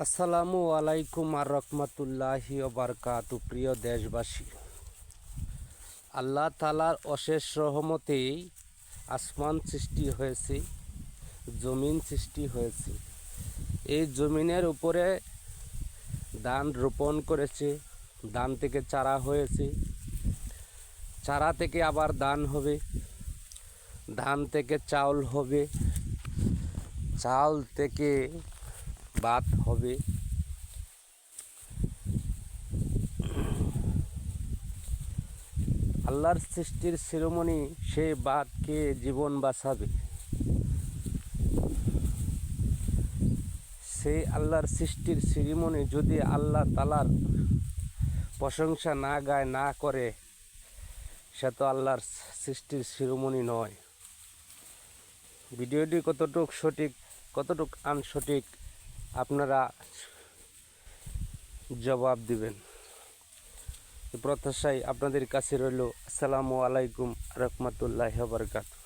আসসালামু আলাইকুম আর রহমতুল্লাহি ওয়া বারাকাতু। প্রিয় দেশবাসী, আল্লাহ তাআলার অশেষ রহমতেই আসমান সৃষ্টি হয়েছে, জমিন সৃষ্টি হয়েছে। এই জমিনের উপরে ধান রোপণ করেছে, ধান থেকে চারা হয়েছে, চারা থেকে আবার ধান হবে, ধান থেকে চাউল হবে, চাউল থেকে ভাত হবে। আল্লাহর সৃষ্টির শিরোমণি সেই ভাতকে জীবন বাঁচাবে। সেই আল্লাহর সৃষ্টির শিরোমণি যদি আল্লাহ তাআলার প্রশংসা না গায়, না করে, সে তো আল্লাহর সৃষ্টির শিরোমণি নয়। ভিডিওটি কতটুক সঠিক কতটুক আনসঠিক আপনারা জবাব দিবেন। প্রত্যাশায় আপনাদের কাছে রইল। আসসালামু আলাইকুম রহমতুল্লাহি ওয়া বারাকাতুহু।